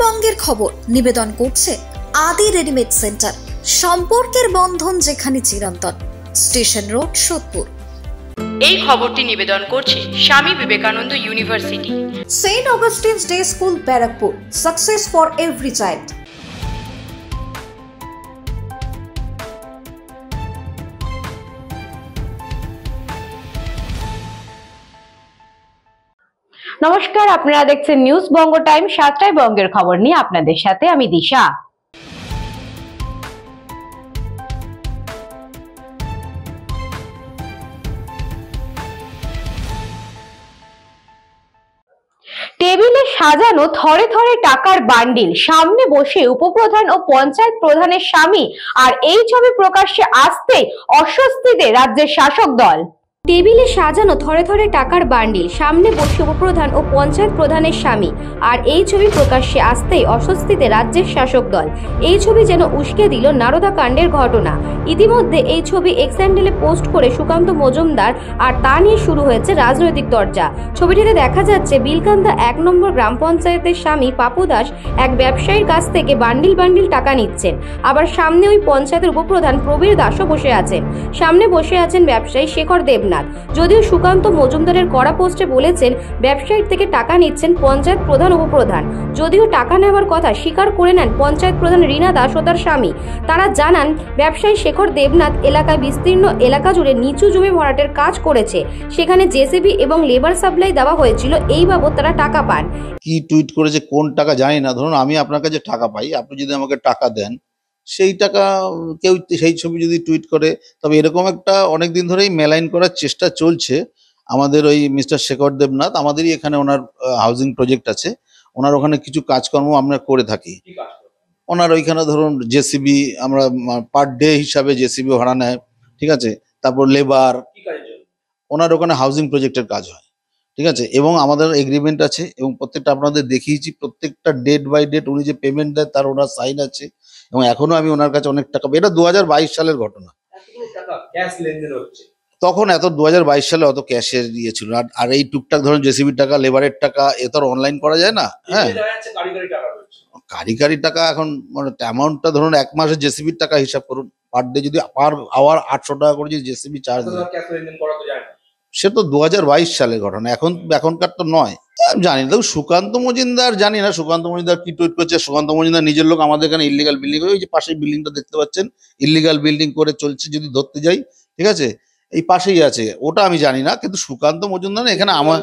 বঙ্গের খবর নিবেদন করছে আদি রেডিমেড সেন্টার, সম্পর্কের বন্ধন যেখানে চিরন্তন, স্টেশন রোড, সোদপুর। এই খবরটি নিবেদন করছে Swami Vivekananda university, saint augustine's day school, Barrackpore. Success for every child. নমস্কার, আপনারা দেখছেন নিউজ বঙ্গ টাইম। 7টায় বঙ্গের খবর নিয়ে আপনাদের সাথে আমি দিশা। টেবিলে সাজানো থরে থরে টাকার বান্ডিল, সামনে বসে উপপ্রধান ও পঞ্চায়েত প্রধানের স্বামী, আর এই ছবি প্রকাশ্যে আসতেই অস্বস্তিতে রাজ্যের শাসক দল। টেবিলে সাজানো থরে থরে টাকার বান্ডিল, সামনে বসে উপপ্রধান ও পঞ্চায়েত প্রধানের স্বামী, আর এই ছবি প্রকাশ্যে আসতেই অস্বস্তিতে রাজ্যের শাসক দল। এই ছবি যেন উস্কে দিল নারদা কাণ্ডের ঘটনা। ইতিমধ্যে এই ছবি এক্স হ্যান্ডেলে পোস্ট করে সুকান্ত মজুমদার, আর তা নিয়ে শুরু হয়েছে রাজনৈতিক চর্চা। ছবিটিতে দেখা যাচ্ছে বিলকান্দা 1 নম্বর গ্রাম পঞ্চায়েতের স্বামী পাপু দাস এক ব্যবসায়ীর কাছ থেকে বান্ডিল বান্ডিল টাকা নিচ্ছেন। আবার সামনে ওই পঞ্চায়েতের উপপ্রধান প্রবীর দাসও বসে আছেন। সামনে বসে আছেন ব্যবসায়ী শেখর দেবনাথ। যদিও সুকান্ত মজুমদারের কড়া পোস্টে বলেছেন ব্যবসায়ীর থেকে টাকা নিচ্ছেন পঞ্চায়েত প্রধান উপপ্রধান। যদিও টাকা নেওয়ার কথা স্বীকার করে নেন পঞ্চায়েত প্রধান রীনা দাস ও তার স্বামী। তারা জানান ব্যবসায়ী শেখর দেবনাথ এলাকায় বিস্তীর্ণ এলাকা জুড়ে নিচু জমি ভরাটের কাজ করেছে, সেখানে জেসিবি এবং লেবার সাপ্লাই দেওয়া হয়েছিল, এই বাবদ তারা টাকা পান। কি টুইট করেছে কোন টাকা জানি না, ধরুন আমি আপনার কাছে টাকা পাই, আপনি যদি আমাকে টাকা দেন, সেই টাকা কেউ সেই ছবি যদি টুইট করে, তবে এরকম একটা অনেকদিন ধরেই মেলাইন করার চেষ্টা চলছে। আমাদের ওই মিস্টার শেখর দেবনাথ, আমাদেরই এখানে ওনার হাউজিং প্রজেক্ট আছে, ওনার ওখানে কিছু কাজকর্ম আমরা করে থাকি। ওনার ওইখানে ধরুন জেসিবি, আমরা পার ডে হিসাবে জেসিবি ভাড়া নেয়, ঠিক আছে, তারপর লেবার, ওনার ওখানে হাউজিং প্রজেক্টের কাজ হয়, ঠিক আছে, এবং আমাদের এগ্রিমেন্ট আছে, এবং প্রত্যেকটা আপনাদের দেখিয়েছি, প্রত্যেকটা ডেট বাই ডেট উনি যে পেমেন্ট দেয় তার ওনার সাইন আছে, এবং এখনো আমি ওনার কাছে অনেক টাকা, এটা 2022 সালের ঘটনা। তখন এত 2022 সালে অত ক্যাশের ইয়ে ছিল না, আর এই টুকটাক ধরুন জেসিবির টাকা, লেবারের টাকা, এ তো অনলাইন করা যায় না। হ্যাঁ, কারিগরি টাকা এখন মানে অ্যামাউন্টটা ধরুন 1 মাসের জেসিবির টাকা হিসাব করুন, পার ডে যদি পার আওয়ার 800 টাকা করে যদি জেসিবি চার্জ, সে তো 2022 সালের ঘটনা, এখনকার তো নয়। জানি না, সুকান্ত মজুমদার জানি না সুকান্ত মজুমদার কি টুইট করছে। সুকান্ত মজুমদার নিজের লোক, আমাদের এখানে ইল্লিগাল বিল্ডিং, ওই যে পাশের বিল্ডিংটা দেখতে পাচ্ছেন, ইল্লিগাল বিল্ডিং করে চলছে, যদি ধরতে যাই, ঠিক আছে, এই পাশেই আছে, ওটা আমি জানি না, কিন্তু সুকান্ত মজুমদার এখানে আমার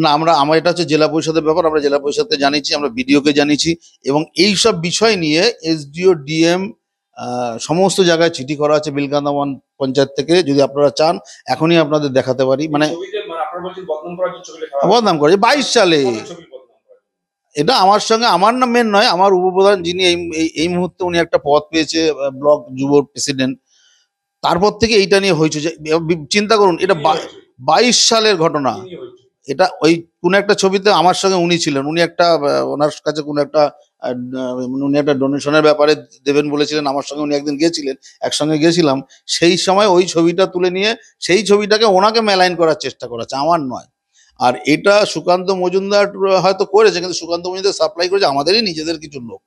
না, আমার এটা হচ্ছে জেলা পরিষদের ব্যাপার, আমরা জেলা পরিষদকে জানিয়েছি, আমরা বিডিওকে জানিয়েছি, এবং এই সব বিষয় নিয়ে এসডিও, ডিএম সমস্ত জায়গায় চিঠি করা আছে বিলকান্দা পঞ্চায়েত থেকে। যদি আপনারা চান এখনই আপনাদের দেখাতে পারি, মানে বদনাম করে 22 সালে। এটা আমার সঙ্গে, আমার না মেন নয়, আমার উপপ্রধান যিনি এই মুহূর্তে উনি একটা পদ পেয়েছে, ব্লক যুব প্রেসিডেন্ট, তারপর থেকে এইটা নিয়ে হয়েছে। চিন্তা করুন, এটা 22 সালের ঘটনা। এটা ওই কোন একটা ছবিতে আমার সঙ্গে উনি ছিলেন, উনি একটা ওনার কাছে কোন একটা উনি একটা ডোনেশনের ব্যাপারে দেবেন বলেছিলেন, আমার সঙ্গে উনি একদিন গিয়েছিলেন, একসঙ্গে গিয়েছিলাম, সেই সময় ওই ছবিটা তুলে নিয়ে সেই ছবিটাকে ওনাকে মেলাইন করার চেষ্টা করেছে, আমার নয়। আর এটা সুকান্ত মজুমদার হয়তো করেছে, কিন্তু সুকান্ত মজুমদার সাপ্লাই করেছে আমাদেরই নিজেদের কিছু লোক,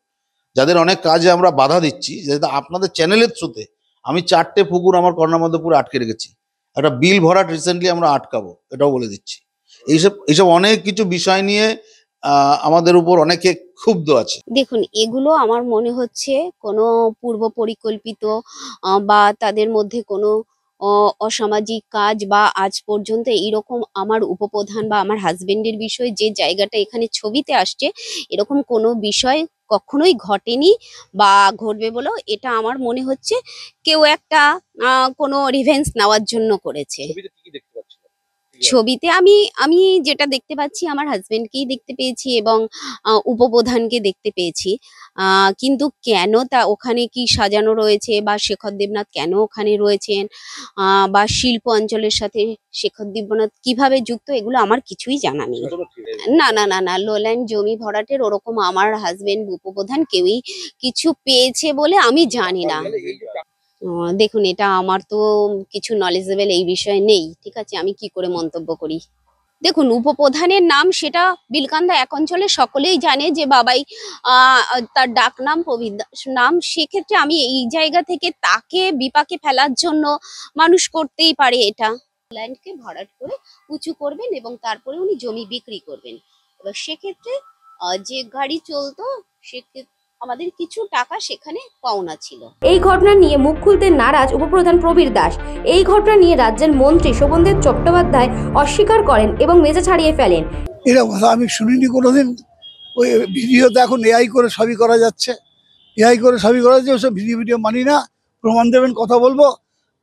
যাদের অনেক কাজে আমরা বাধা দিচ্ছি। যেটা আপনাদের চ্যানেলের থ্রুতে আমি 4টে পুকুর আমার কর্ণামধ্যপুরে আটকে রেখেছি, একটা বিল ভরাট রিসেন্টলি আমরা আটকাবো, এটাও বলে দিচ্ছি। এইসব অনেক কিছু বিষয় নিয়ে আমাদের উপর অনেকে ক্ষুব্ধ আছে। দেখুন, এগুলো আমার মনে হচ্ছে কোনো পূর্ব পরিকল্পিত বা তাদের মধ্যে কোনো অসামাজিক কাজ, বা আজ পর্যন্ত এইরকম আমার উপপ্রধান বা আমার হাজবেন্ডের বিষয়ে যে জায়গাটা এখানে ছবিতে আসছে, এরকম কোনো বিষয় কখনোই ঘটেনি বা ঘটবে বলেও এটা আমার মনে হচ্ছে কেউ একটা কোনো রিভেঞ্জ নেওয়ার জন্য করেছে। ছবিতে আমি যেটা দেখতে পাচ্ছি, আমার হাজবেন্ডকেই দেখতে পেয়েছি এবং উপপ্রধানকে দেখতে পেয়েছি, কিন্তু কেন তা ওখানে কি সাজানো রয়েছে, বা শেখর দেবনাথ কেন ওখানে রয়েছেন, বা শিল্প অঞ্চলের সাথে শেখর দেবনাথ কিভাবে যুক্ত, এগুলো আমার কিছুই জানা নেই। না না না না, লোল্যান্ড জমি ভরাটের ওরকম আমার হাজবেন্ড উপপ্রধান কেউই কিছু পেয়েছে বলে আমি জানি না। দেখুন, এটা আমার তো কিছু নলেজেবল এই বিষয়ে নেই, ঠিক আছে, আমি কি করে মন্তব্য করি। দেখুন, উপপ্রধানের নাম সেটা বিলকান্দা এক অঞ্চলে সকলেই জানে যে বাবাই তার ডাক নাম প্রবীর দাস নাম। সেক্ষেত্রে আমি এই জায়গা থেকে তাকে বিপাকে ফেলার জন্য মানুষ করতেই পারে এটা। ল্যান্ডকে ভরাট করে উঁচু করবেন এবং তারপরে উনি জমি বিক্রি করবেন। এবার সেক্ষেত্রে যে গাড়ি চলতো সেক্ষেত্রে আমাদের কিছু টাকা সেখানে পাওনা ছিল। এই ঘটনা নিয়ে মুখ খুলতে নারাজ উপপ্রধান প্রবীর দাস। এই ঘটনা নিয়ে রাজ্যের মন্ত্রী শোভনদেব চট্টোপাধ্যায় অস্বীকার করেন এবং মেজে ছাড়িয়ে ফেলেন। এরকম কথা আমি শুনিনি কোনোদিন। ওই ভিডিওতে এখন এআই করে সবই করা যাচ্ছে, এআই করে সবই করা যাচ্ছে। ওসব ভিডিও মানি না। প্রমাণ দেবেন, কথা বলবো।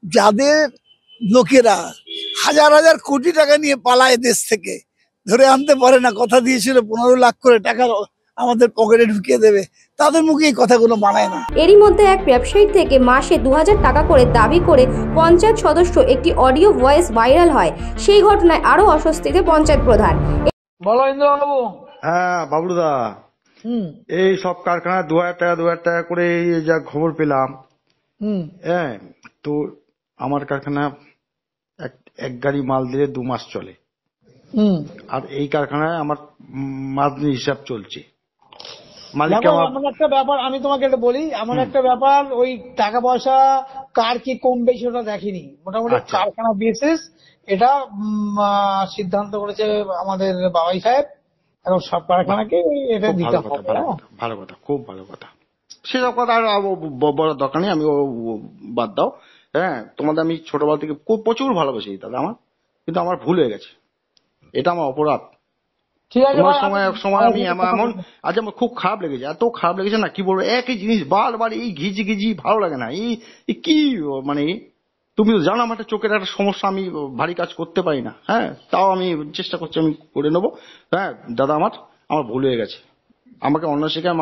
যাদের লোকেরা হাজার হাজার কোটি টাকা নিয়ে পালায় দেশ থেকে, ধরে আনতে পারে না, কথা দিয়েছিল 15 লাখ করে টাকা আমাদের পকেটে ঢুকিয়ে দেবে, তাদের মুখে এই কথাগুলো মানায় না। এরই মধ্যে এক ব্যবসায়ী থেকে মাসে 2000 টাকা করে দাবি করে পঞ্চায়েত সদস্য একটি অডিও ভয়েস ভাইরাল হয়। সেই ঘটনায় আরো অস্বস্তিতে পঞ্চায়েত প্রধান। বলো ইন্দ্রবাবু। হ্যাঁ বাবলুদা, এই সব কারখানায় 2000 টাকা করে এই যা খবর পেলাম। হ্যাঁ, তো আমার কারখানা এক গাড়ি মাল দিলে 2 মাস চলে। আর এই কারখানায় আমার মাসনি হিসাব চলছে। এমন একটা ব্যাপার, আমি তোমাকে এটা বলি, এমন একটা ব্যাপার, ওই টাকা পয়সা কার কি কম বেশি ওটা দেখেনি, মোটামুটি কারখানা বেসিস এটা সিদ্ধান্ত করেছে আমাদের বাবাই সাহেব। এখন সব কারখানাকে এটা দিতে হবে। ভালো কথা, খুব ভালো কথা। সেসব কথা আর বড় দরকার নেই, আমি বাদ দাও। হ্যাঁ, তোমাদের আমি ছোটবেলা থেকে প্রচুর ভালোবাসি দাদা আমার, কিন্তু আমার ভুল হয়ে গেছে, এটা আমার অপরাধ। সময় আমি এমন আজ আমার খুব খারাপ লেগেছে, এত খারাপ লেগেছে না কি বলবো। একই জিনিস বারবার এই ঘিজি ঘিজি ভালো লাগে না। এই কি মানে, তুমি তো জানো আমার একটা চোখের একটা সমস্যা, আমি ভারী কাজ করতে পারি না। হ্যাঁ, তাও আমি চেষ্টা করছি, আমি করে নেবো। হ্যাঁ দাদা, আমার ভুল হয়ে গেছে, আমাকে অন্য শিক্ষায়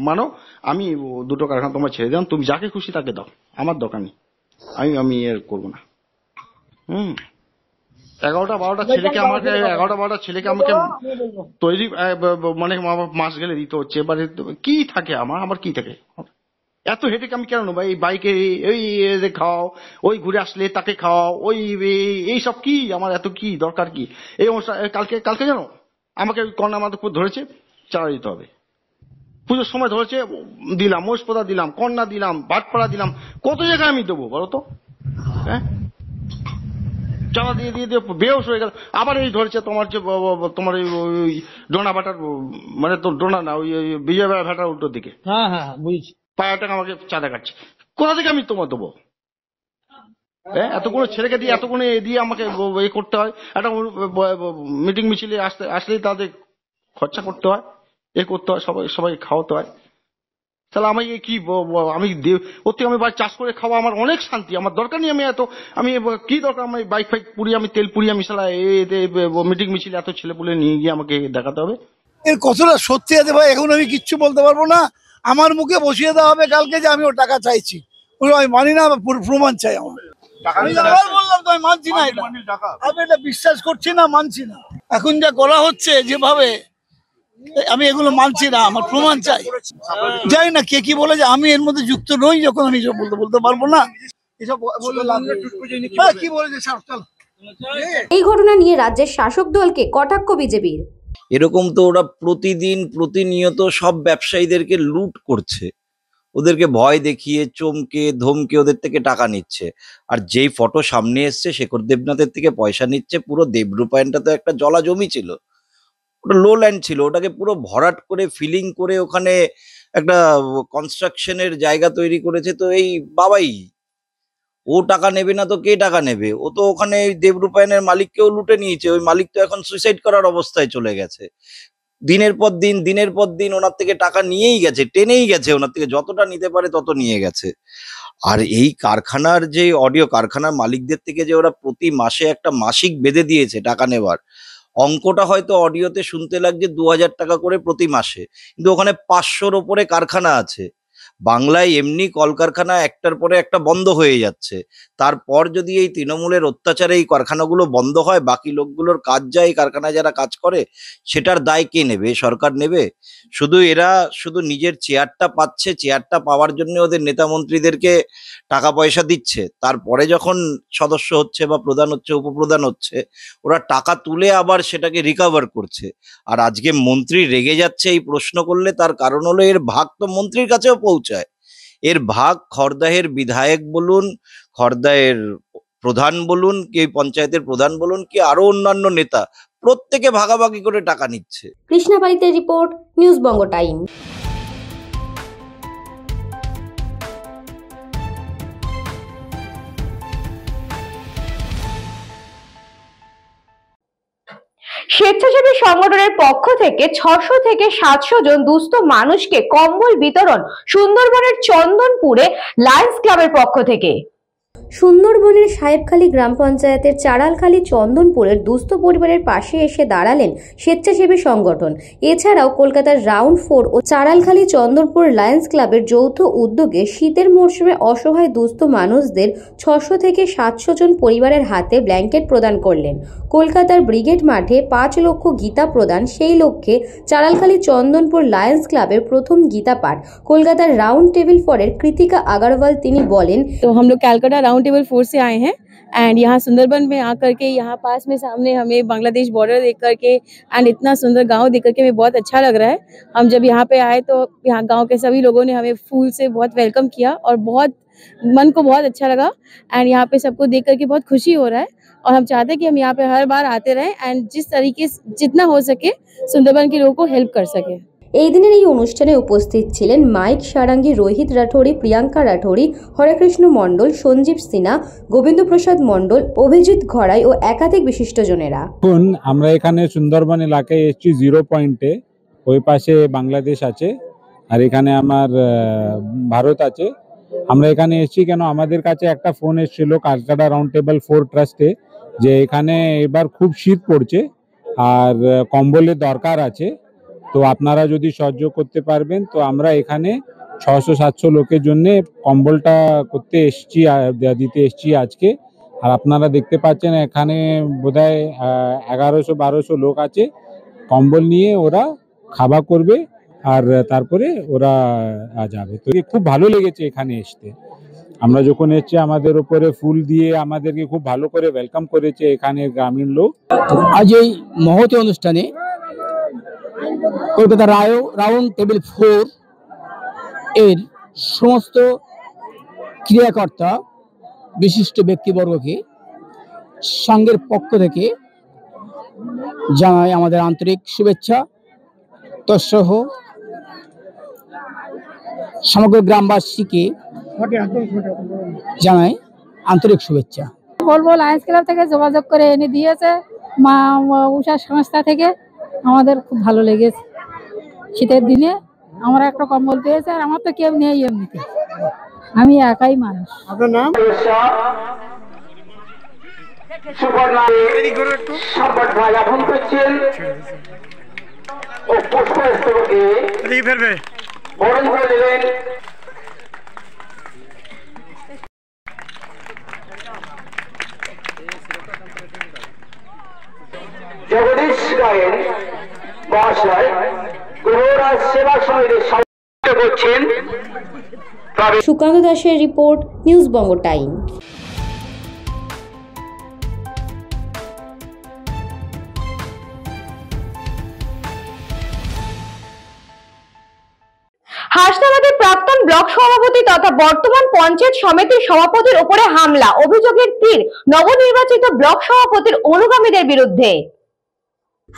মানো। আমি 2টো কারখানা তোমার ছেড়ে দিলাম, তুমি যাকে খুশি তাকে দাও, আমার দরকার নেই, আমি এর করবো না। 11টা-12টা ছেলেকে আমাকে 11টা-12টা ছেলেকে আমাকে তৈরি মানে মাস গেলে দিতে হচ্ছে। এবারে কি থাকে আমার কি থাকে, এত হেঁটে আমি কেন নেবো? এই বাইকে এই খাওয়াও, ওই ঘুরে আসলে তাকে খাওয়াও, ওই এইসব কি আমার এত কি দরকার কি? এই অনুষ্ঠান কালকে জানো আমাকে কন্যা মাধবপুর ধরেছে, চারা দিতে হবে। পুজোর সময় ধরেছে, দিলাম, মোষপোদা দিলাম, কন্যা দিলাম, ভাটপাড়া দিলাম, কত জায়গায় আমি দেবো বলো তো? হ্যাঁ, চাঁদা দিয়ে দিয়ে দিয়ে বেহস হয়ে গেল। আবার এই ধরেছে তোমার ওই ডোনা ভাটার, মানে তো ডোনা না, ওই বিজয় ভাটার উল্টোর দিকে। হ্যাঁ হ্যাঁ বুঝছি। 5,000 টাকা আমাকে চাঁদা কাটছে। কোথা থেকে আমি তোমার দেবো? হ্যাঁ, এতগুলো ছেলেকে দিয়ে এতগুলো দিয়ে আমাকে এ করতে হয়। একটা মিটিং মিছিলে আসলেই তাদের খরচা করতে হয়, এ করতে হয়, সবাই খাওয়াতে হয়। তাহলে আমি কি আমি ওর থেকে আমি চাষ করে খাওয়া আমার অনেক শান্তি, আমার দরকার নেই। আমি কি দরকার আমি বাইক ফাইক পুড়িয়ে, আমি তেল পুড়িয়ে আমি সালা মিটিং মিছিল এত ছেলে পুলে নিয়ে গিয়ে আমাকে দেখাতে হবে? এর কতটা সত্যি আছে ভাই, এখন আমি কিচ্ছু বলতে পারবো না। আমার মুখে বসিয়ে দেওয়া হবে কালকে যে আমি ও টাকা চাইছি, আমি মানি না, প্রমাণ চাই আমার। আমি আবার বললাম তো আমি মানছি না, আমি এটা বিশ্বাস করছি না, মানছি না। এখন যা করা হচ্ছে যেভাবে, আমি এগুলো মানছি না, আমার প্রমাণ চাই। জানি না কে কি বলে, যে আমি এর মধ্যে যুক্ত নই, যখন আমি এসব বলতে পারবো না। এসব কি বলেছে? এই ঘটনা নিয়ে রাজ্যের শাসক দলকে কটাক্ষ বিজেপির। এরকম তো ওরা প্রতিনিয়ত সব ব্যবসায়ীদেরকে লুট করছে, ওদেরকে ভয় দেখিয়ে চমকে ধমকে ওদের থেকে টাকা নিচ্ছে। আর যেই ফটো সামনে এসছে, শেখর দেবনাথের থেকে পয়সা নিচ্ছে। পুরো দেবরূপায়ণটা তো একটা জলা জমি ছিল, ওটা লো ল্যান্ড ছিল, ওটাকে পুরো ভরাট করে ফিলিং করে ওখানে একটা কনস্ট্রাকশনের জায়গা তৈরি করেছে। তো এই বাবাই, ও টাকা নেবে না তো কে টাকা নেবে? ও তো ওখানে দেবরূপায়ণের মালিককেও লুটে নিয়েছে। ওই মালিক তো এখন সুইসাইড করার অবস্থায় চলে গেছে। দিনের পর দিন ওনার থেকে টাকা নিয়েই গেছে, টেনেই গেছে, ওনার থেকে যতটা নিতে পারে তত নিয়ে গেছে। আর এই কারখানার যে অডিও, কারখানার মালিকদের থেকে যে ওরা প্রতি মাসে একটা মাসিক বেঁধে দিয়েছে টাকা নেবার, অঙ্কটা হয়তো অডিওতে শুনতে লাগছে 2000 টাকা করে প্রতি মাসে, কিন্তু ওখানে 500-র ওপরে কারখানা আছে। বাংলায় এমনি কলকারখানা একটার পরে একটা বন্ধ হয়ে যাচ্ছে, তারপর যদি এই তৃণমূলের অত্যাচারে এই কারখানাগুলো বন্ধ হয়, বাকি লোকগুলোর কাজ যায়, এই কারখানায় যারা কাজ করে সেটার দায় কে নেবে? সরকার নেবে? এরা শুধু নিজের চেয়ারটা পাচ্ছে, চেয়ারটা পাওয়ার জন্য ওদের নেতা মন্ত্রীদেরকে টাকা পয়সা দিচ্ছে, তারপরে যখন সদস্য হচ্ছে বা প্রধান হচ্ছে, উপপ্রধান হচ্ছে, ওরা টাকা তুলে আবার সেটাকে রিকভার করছে। আর আজকে মন্ত্রী রেগে যাচ্ছে এই প্রশ্ন করলে, তার কারণ হলো এর ভাগ তো মন্ত্রীর কাছেও পৌঁছায়। এর ভাগ খড়দাহের বিধায়ক বলুন, খড়দাহের প্রধান বলুন, কি পঞ্চায়েতের প্রধান বলুন, কি আরো অন্যান্য নেতা, প্রত্যেকে ভাগাভাগি করে টাকা নিচ্ছে। কৃষ্ণাবাড়িতের রিপোর্ট, নিউজ বঙ্গ টাইম। স্বেচ্ছাসেবী সংগঠনের পক্ষ থেকে 600 থেকে 700 জন দুস্থ মানুষকে কম্বল বিতরণ সুন্দরবনের চন্দনপুরে লায়ন্স ক্লাবের পক্ষ থেকে। সুন্দরবনের সাহেবখালী গ্রাম পঞ্চায়েতের চারালখালী চন্দনপুরের দুস্থ পরিবারের পাশে এসে দাঁড়ালেন স্বেচ্ছাসেবী সংগঠন। এছাড়াও কলকাতার রাউন্ড 4 ও চারালখালী চন্দনপুর লায়ন্স ক্লাবের যৌথ উদ্যোগে শীতের মরশুমে অসহায় দুস্থ মানুষদের 600 থেকে 700 জন পরিবারের হাতে ব্ল্যাঙ্কেট প্রদান করলেন। কলকাতার ব্রিগেড মাঠে 5 লক্ষ গীতা প্রদান, সেই লক্ষ্যে চারালখালী চন্দনপুর লায়ন্স ক্লাবের প্রথম গীতা পাঠ। কলকাতার রাউন্ড টেবিল ফোরের কৃতিকা अग्रवाल তিনি বলেন, तो हम लोग कैलकाटा राउंड टेबल 4 से आए हैं एंड यहाँ सुंदरबन में आकर के यहाँ पास में सामने हमें बांग्लादेश बॉर्डर देख करके एंड इतना सुंदर गांव देख करके हमें बहुत अच्छा लग रहा है। हम जब यहाँ पे आए तो यहाँ गांव के सभी लोगों ने हमें फूल से बहुत वेलकम किया और बहुत मन को बहुत अच्छा लगा एंड यहाँ पे सबको देख करके बहुत खुशी हो रहा है और हम चाहते हैं कि हम यहाँ पे हर बार आते रहें एंड जिस तरीके से जितना हो सके सुंदरबन के लोगों को हेल्प कर सके। এই দিনের এই অনুষ্ঠানে উপস্থিত ছিলেন মাইক সারাঙ্গী, রোহিত রাঠৌড়ি, প্রিয়াঙ্কা রাঠৌড়ি, হরেকৃষ্ণ মণ্ডল, সঞ্জীব সিনহা, গোবিন্দ প্রসাদ মণ্ডল, অভিজিৎ ঘড়াই ও একাধিক বিশিষ্টজনেরা। এখন আমরা এখানে সুন্দরবন এলাকায় এসেছি 0 পয়েন্টে। ওই পাশে বাংলাদেশ আছে আর এখানে আমার ভারত আছে। আমরা এখানে এসেছি কেন, আমাদের কাছে একটা ফোন এসেছিল ক্যালকাটা রাউন্ড টেবল 4 ট্রাস্টে যে এখানে এবার খুব শীত পড়ছে আর কম্বলের দরকার আছে, তো আপনারা যদি সহযোগ করতে পারবেন। তো আমরা এখানে 600-700 লোকের জন্য কম্বলটা করতে এসেছি, দিতে এসেছি আজকে। আর আপনারা দেখতে পাচ্ছেন এখানে বোধহয় 1100-1200 লোক আছে। কম্বল নিয়ে ওরা খাওয়া করবে আর তারপরে ওরা যাবে। তো খুব ভালো লেগেছে এখানে আসতে। আমরা যখন এসেছি আমাদের উপরে ফুল দিয়ে আমাদেরকে খুব ভালো করে ওয়েলকাম করেছে এখানে গ্রামীণ লোক। আজ এই মহতি অনুষ্ঠানে কলকাতা রাউন্ড টেবিল 4 এর সমস্ত ক্রিয়াকর্তা বিশিষ্ট ব্যক্তিবর্গকে সংঘের পক্ষ থেকে জানাই আমাদের আন্তরিক শুভেচ্ছা। তৎসহ সমগ্র গ্রামবাসীকে জানাই আন্তরিক শুভেচ্ছা। বলবো লায়ন্স ক্লাব থেকে যোগাযোগ করে এনে দিয়েছে মা উষা সংস্থা থেকে, আমাদের খুব ভালো লেগেছে। শীতের দিনে আমরা একটা কম্বল পেয়েছি আর আমার তো কেউ নেই এমনিতে, আমি একাই মানুষ। আপনার নাম? জগদীশ গায়েন মহাশয় গৌররাজ সেবা সমিতির সভাপতিত্ব করছেন। সুকান্ত দাসের রিপোর্ট, নিউজ বঙ্গ টাইম। হাসনাবাদের প্রাক্তন ব্লক সভাপতি তথা বর্তমান পঞ্চায়েত সমিতির সভাপতির উপরে হামলা, অভিযোগের তীর নবনির্বাচিত ব্লক সভাপতির অনুগামীদের বিরুদ্ধে।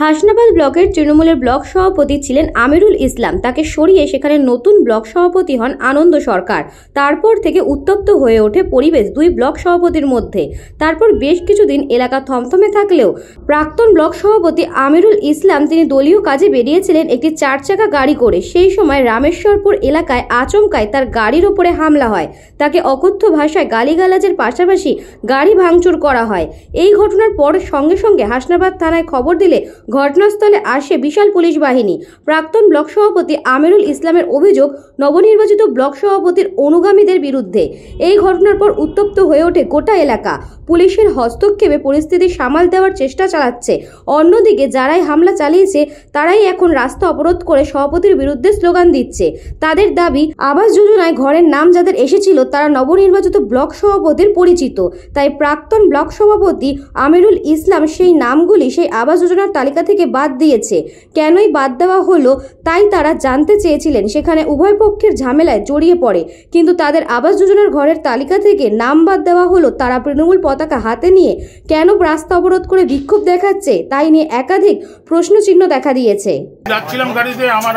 হাসনাবাদ ব্লকের তৃণমূলের ব্লক সভাপতি ছিলেন আমিরুল ইসলাম, তাকে সরিয়ে সেখানে নতুন ব্লক সভাপতি হন আনন্দ সরকার। তারপর থেকে উত্তপ্ত হয়ে ওঠে পরিবেশ দুই ব্লক সভাপতির মধ্যে। তারপর বেশ কিছুদিন এলাকা থমথমে থাকলেও প্রাক্তন ব্লক সভাপতি আমিরুল ইসলাম তিনি দলীয় কাজে বেরিয়েছিলেন একটি 4 চাকা গাড়ি করে। সেই সময় রামেশ্বরপুর এলাকায় আচমকায় তার গাড়ির ওপরে হামলা হয়, তাকে অকথ্য ভাষায় গালিগালাজের পাশাপাশি গাড়ি ভাঙচুর করা হয়। এই ঘটনার পর সঙ্গে সঙ্গে হাসনাবাদ থানায় খবর দিলে ঘটনাস্থলে আসে বিশাল পুলিশ বাহিনী। প্রাক্তন ব্লক সভাপতি আমিরুল ইসলামের অভিযোগ নবনির্বাচিত ব্লক সভাপতির অনুগামীদের বিরুদ্ধে। এই ঘটনার পর উত্তপ্ত হয়ে ওঠে গোটা এলাকা। পুলিশের হস্তক্ষেপে পরিস্থিতি সামাল দেওয়ার চেষ্টা চালাচ্ছে। অন্যদিকে যারাই হামলা চালিয়েছে তারাই এখন রাস্তা অবরোধ করে সভাপতির বিরুদ্ধে স্লোগান দিচ্ছে। তাদের দাবি, আবাস যোজনায় ঘরের নাম যাদের এসেছিল তারা নবনির্বাচিত ব্লক সভাপতির পরিচিত, তাই প্রাক্তন ব্লক সভাপতি আমিরুল ইসলাম সেই নামগুলি সেই আবাস যোজনার তালিকা থেকে বাদ দিয়েছে। কেনই বাদ দেওয়া হলো তাই তারা জানতে চেয়েছিলেন। সেখানে উভয় পক্ষের ঝামেলায় জড়িয়ে পড়ে, কিন্তু তাদের আবাস যোজনার ঘরের তালিকা থেকে নাম বাদ দেওয়া হলো। তারা তৃণমূল পতাকা হাতে নিয়ে কেন রাস্তা অবরোধ করে বিক্ষোভ দেখাচ্ছে তাই নিয়ে একাধিক প্রশ্নচিহ্ন দেখা দিয়েছে। যাচ্ছিলাম গাড়িতে, আমার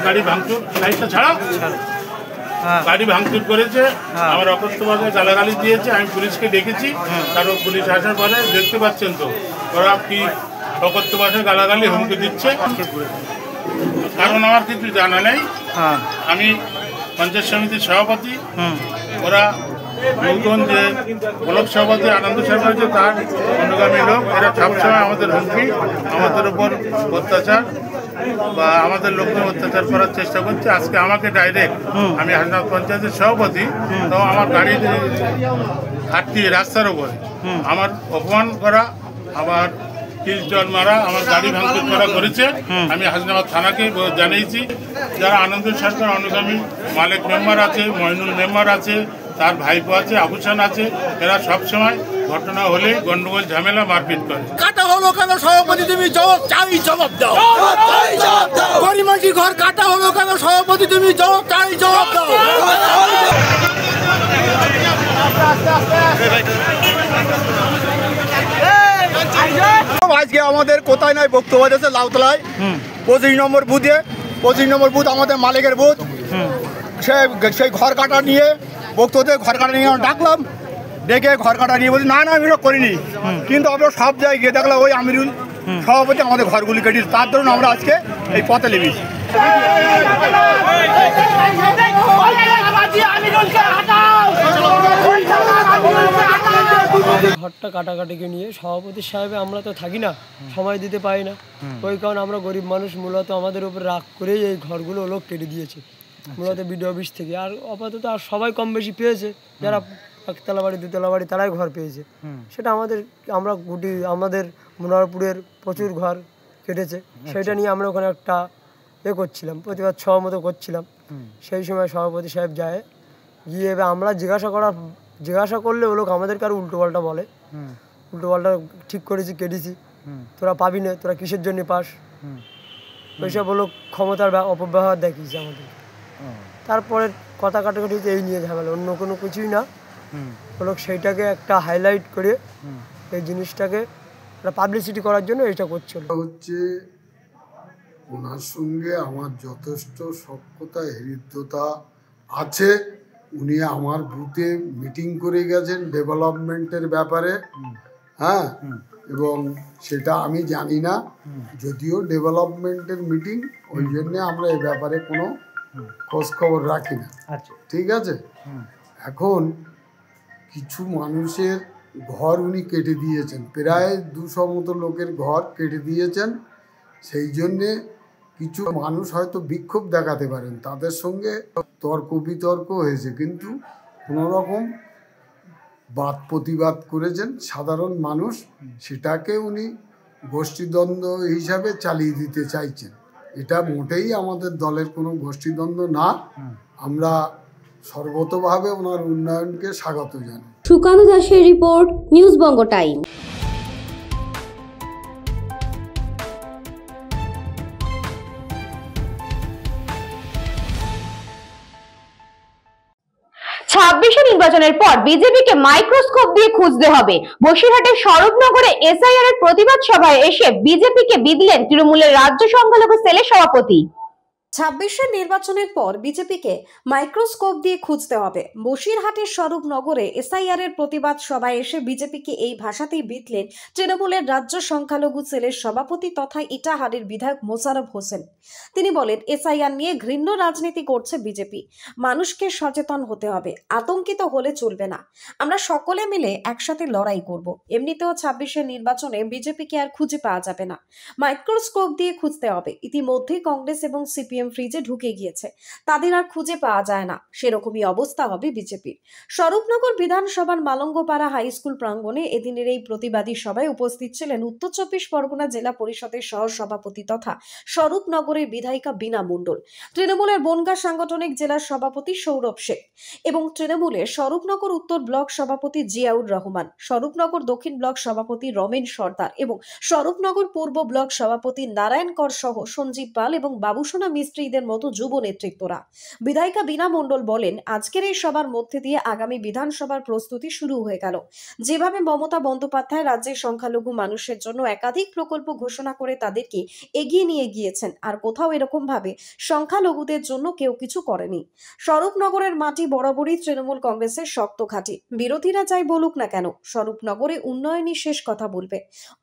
গাড়ি ভাঙচুর, লাইটটা ছাড়া গাড়ি ভাঙচুর করেছে, আমার অকস্মাতে গালাগালি দিয়েছে। আমি পুলিশকে ডেকেছি, তারপর পুলিশ আসার পরে দেখতে পাচ্ছেন তো ওরা কি অকস্মাতে গালাগালি হুমকি দিচ্ছে। কারণ আমার কিছু জানা নেই, আমি পঞ্চায়েত সমিতির সভাপতি। ওরা নতুন যে ব্লক সভাপতি আনন্দ সরকার যে তার অনুগামী লোক, এরা সবসময় আমাদের হুমকি, আমাদের উপর অত্যাচার বা আমাদের লোকজন অত্যাচার করার চেষ্টা করছে। আজকে আমাকে ডাইরেক্ট, আমি হাসনাবাদ পঞ্চায়েতের সভাপতি, তো আমার গাড়ি আটকিয়ে রাস্তার উপরে আমার অপমান করা, আবার জল মারা, আমার গাড়ি ভাঙচুর করা করেছে। আমি হাসনাবাদ থানাকে জানিয়েছি। যারা আনন্দ সরকার অনুগামী মালিক মেম্বার আছে, মইনুল মেম্বার আছে, তার ভাইপো আছে, আবুসান আছে, এরা সবসময় ঘটনা হলে গন্ডগোল ঝামেলা মারপিট করে। কাটা হলো কেন সভাপতি, তুমি জবাব চাই, জবাব দাও। গরিমাটি ঘর কাটা হলো কেন সভাপতি, তুমি জবাব চাই, জবাব দাও। আজকে আমাদের কোথায় নাই বক্তব্য আছে লাউতলায় 25 নম্বর বুথে, 25 নম্বর বুথ আমাদের মালিকের বুথ। সেই ঘর কাটা নিয়ে বক্তব্য, ঘর কাটা নিয়ে ডাকলাম, ডেকে ঘর কাটা নিয়ে বলছি না আমি এটা করিনি, কিন্তু আমরা সব জায়গায় গিয়ে দেখলাম ওই আমিরুল সভাপতি আমাদের ঘরগুলি কেটেছে। তার জন্য আমরা আজকে এই পথে লেগেছি। ঘরটা কাটাকাটিকে নিয়ে সভাপতি সাহেবে আমরা তো থাকি না, সময় দিতে পারি না, ওই কারণে আমরা গরিব মানুষ মূলত আমাদের উপর রাগ করেই এই ঘরগুলো লোক কেটে দিয়েছে মূলত বিডিও অফিস থেকে। আর আপাতত আর সবাই কম বেশি পেয়েছে, যারা একতলা বাড়ি দুতলা বাড়ি তারাই ঘর পেয়েছে। সেটা আমরা আমাদের মনোহরপুরের প্রচুর ঘর কেটেছে, সেটা নিয়ে আমরা ওখানে একটা করছিলাম, প্রতিবাদ সভা মতো করছিলাম। সেই সময় সভাপতি সাহেব যায়, গিয়ে আমরা জিজ্ঞাসা করলে ও লোক আমাদেরকে আরো উল্টোপাল্টা বলে, উল্টোপাল্টা ঠিক করেছি, কেটেছি, তোরা পাবি না, তোরা কিসের জন্য পাস, ওইসব হলো ক্ষমতার অপব্যবহার দেখিয়েছে আমাদের। তারপরে কথা কাটাকাটি এই নিয়ে ঝামেলা, অন্য কোনো কিছুই না। লোক সেইটাকে একটা হাইলাইট করে এই জিনিসটাকে একটা পাবলিসিটি করার জন্য এটা করছিল। হচ্ছে ওনার সঙ্গে আমার যথেষ্ট সখ্যতা হৃদ্যতা আছে। উনি আমার বুথে মিটিং করে গেছেন ডেভেলপমেন্টের ব্যাপারে, হ্যাঁ, এবং সেটা আমি জানি না, যদিও ডেভেলপমেন্টের মিটিং, ওই জন্যে আমরা এই ব্যাপারে কোনো খোঁজ খবর রাখি না। ঠিক আছে, এখন কিছু মানুষের ঘর উনি কেটে দিয়েছেন, প্রায় 200 মতো লোকের ঘর কেটে দিয়েছেন। সেই জন্যে কিছু মানুষ হয়তো বিক্ষোভ দেখাতে পারেন, তাদের সঙ্গে তর্ক বিতর্ক হয়েছে, কিন্তু কোনোরকম বাদ প্রতিবাদ করেছেন সাধারণ মানুষ, সেটাকে উনি গোষ্ঠীদ্বন্দ্ব হিসাবে চালিয়ে দিতে চাইছেন। এটা মোটেই আমাদের দলের কোনো গোষ্ঠীদ্বন্দ্ব না। আমরা সর্বতভাবে ওনার উন্নয়নকে স্বাগত জানাই। সুকান্ত দাসের রিপোর্ট, নিউজ বঙ্গ টাইম। নির্বাচনের পর বিজেপিকে মাইক্রোস্কোপ দিয়ে খুঁজতে হবে। বসিরহাটের সরবনগরে এসআইআর এর প্রতিবাদ সভায় এসে বিজেপিকে বিঁধলেন তৃণমূলের রাজ্য সংখ্যালঘু সেলের সভাপতি। 26-এর নির্বাচনের পর বিজেপিকে মাইক্রোস্কোপ দিয়ে খুঁজতে হবে। বসিরহাটের স্বরূপনগরে এসআইআর এর প্রতিবাদ সভায় এসে বিজেপিকে এই ভাষাতেই বিতলেন তৃণমূলের রাজ্য সংখ্যালঘু সেলের সভাপতি তথা ইটাহারের বিধায়ক মোশাররফ হোসেন। তিনি বলেন, এসআইআর নিয়ে ঘৃণ্য রাজনীতি করছে বিজেপি। মানুষকে সচেতন হতে হবে, আতঙ্কিত হলে চলবে না। আমরা সকলে মিলে একসাথে লড়াই করব। এমনিতেও 26-এর নির্বাচনে বিজেপিকে আর খুঁজে পাওয়া যাবে না, মাইক্রোস্কোপ দিয়ে খুঁজতে হবে। ইতিমধ্যে কংগ্রেস এবং সিপিএম ফ্রিজে ঢুকে গিয়েছে, তাদের আর খুঁজে পাওয়া যায় না। সেরকমই অবস্থা হবে বিজেপির। স্বরূপনগর বিধানসভার মালঙ্গপাড়া হাই স্কুল প্রাঙ্গণে এদিনের এই প্রতিবাদী সভায় উপস্থিত ছিলেন উত্তর 24 পরগনা জেলা পরিষদের সহ সভাপতি তথা স্বরূপনগরের বিধায়িকা বীণা মণ্ডল, তৃণমূলের বনগাঁ সাংগঠনিক জেলার সভাপতি সৌরভ শেখ এবং তৃণমূলের স্বরূপনগর উত্তর ব্লক সভাপতি জিয়াউর রহমান, স্বরূপনগর দক্ষিণ ব্লক সভাপতি রমেন সর্দার এবং স্বরূপনগর পূর্ব ব্লক সভাপতি নারায়ণ কর সহ সঞ্জীব পাল এবং বাবুসোনা মিস্ত্রিদের মতো যুব নেতৃত্বরা। বিধায়িকা বীণা মণ্ডল বলেন, আজকের এই সভার মধ্যে দিয়ে আগামী বিধানসভার প্রস্তুতি শুরু হয়ে গেল। যেভাবে মমতা বন্দ্যোপাধ্যায় রাজ্যের সংখ্যালঘু মানুষের জন্য একাধিক প্রকল্প ঘোষণা করে তাদেরকে এগিয়ে নিয়ে গিয়েছেন, আর কোথাও এরকম ভাবে সংখ্যালঘুদের জন্য কেউ কিছু করেনি। স্বরূপনগরের মাটি বরাবরই তৃণমূল কংগ্রেসের শক্ত ঘাঁটি। বিরোধীরা যাই বলুক না কেন, স্বরূপনগরে উন্নয়নই শেষ কথা বলবে।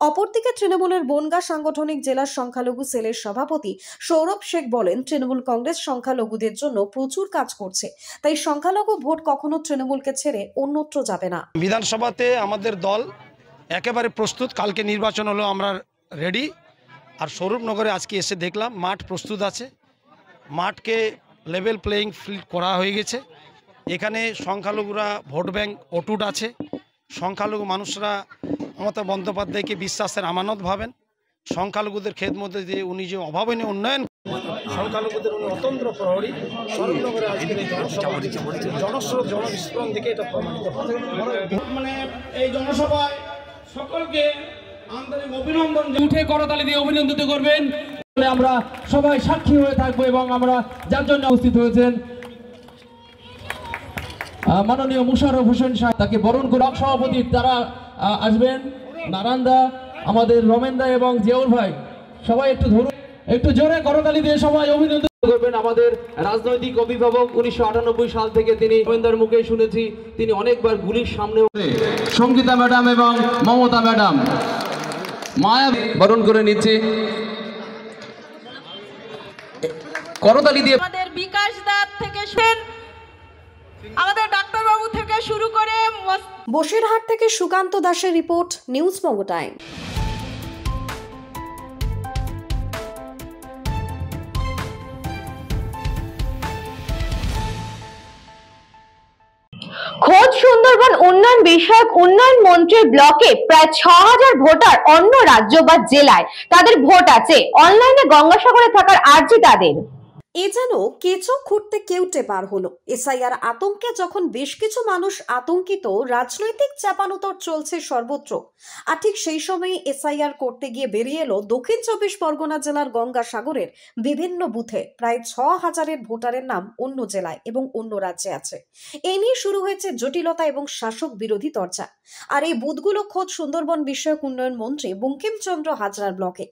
অপরদিকে তৃণমূলের বনগাঁ সাংগঠনিক জেলার সংখ্যালঘু সেলের সভাপতি সৌরভ শেখ বলেন, তৃণমূল কংগ্রেস সংখ্যালঘুদের জন্য প্রচুর কাজ করছে, তাই সংখ্যালঘু ভোট কখনো তৃণমূলকে ছেড়ে অন্যত্র যাবে না। বিধানসভাতে আমাদের দল একেবারে প্রস্তুত, কালকে নির্বাচন হলো, আমরা রেডি। আর স্বরূপনগরে আজকে এসে দেখলাম মাঠ প্রস্তুত আছে, মাঠকে লেভেল প্লেয়িং ফিল্ড করা হয়ে গেছে। এখানে সংখ্যালঘুরা ভোট ব্যাংক অটুট আছে। সংখ্যালঘু মানুষরা মমতা বন্দ্যোপাধ্যায়কে বিশ্বাসের আমানত ভাবেন। সংখ্যালঘুদের ক্ষেত মধ্যে দিয়ে উনি যে অভাবনীয় উন্নয়ন, সংখ্যালঘুদের উনি অতন্ত্র প্রহরী। স্বরূপনগরে আজকের এই জনস্রোত জনবিস্ফোরণ থেকে এটা প্রমাণিত হয়। মানে এই জনসভায় সকলকে আন্তরিক অভিনন্দন, উঠে করতালি দিয়ে অভিনন্দিত করবেন। আমরা সবাই সাক্ষী হয়ে থাকবো এবং আমরা যার জন্য উপস্থিত হয়েছেন মাননীয় মোশাররফ হোসেন সাহেব, তাকে বরণ করে সভাপতি তারা আসবেন। নারায়ণদা, আমাদের রমেনদা এবং জিয়াউর ভাই, সবাই একটু ধরুন, একটু জোরে করতালি দিয়ে সবাই অভিনন্দন করবেন। আমাদের রাজনৈতিক অভিভাবক, 1998 সাল থেকে তিনি রমেনদার মুখে শুনেছি, তিনি অনেকবার গুলির সামনে। সঙ্গীতা ম্যাডাম এবং মমতা ম্যাডাম মায়া বরণ করে নিচ্ছে করতালি দিয়ে। আমাদের বিকাশ দাস থেকে আমাদের ডাক্তার বাবু থেকে শুরু করে। বসিরহাট থেকে সুকান্ত দাসের রিপোর্ট, নিউজ বঙ্গ টাইম। খোদ সুন্দরবন উন্নয়ন বিষয়ক উন্নয়ন মন্ত্রীর ব্লকে প্রায় 6000 ভোটার অন্য রাজ্য বা জেলায় তাদের ভোট আছে। অনলাইনে গঙ্গাসাগরে থাকার আর্জি তাদের। এ যেন কেঁচো খুঁড়তে কেউটে পার হলো। এসআইআর আতঙ্কে যখন বেশ কিছু মানুষ আতঙ্কিত, রাজনৈতিক চাপানোতর চলছে সর্বত্র। আর ঠিক সেই সময় এসআইআর করতে গিয়ে বেরিয়ে এলো দক্ষিণ 24 পরগনা জেলার গঙ্গাসাগরের বিভিন্ন বুথে প্রায় 6000 ভোটারের নাম অন্য জেলায় এবং অন্য রাজ্যে আছে। এ নিয়ে শুরু হয়েছে জটিলতা এবং শাসক বিরোধী চর্চা। আর এই বুথগুলো খোদ সুন্দরবন বিষয়ক উন্নয়ন মন্ত্রী বঙ্কিমচন্দ্র হাজরার ব্লকে।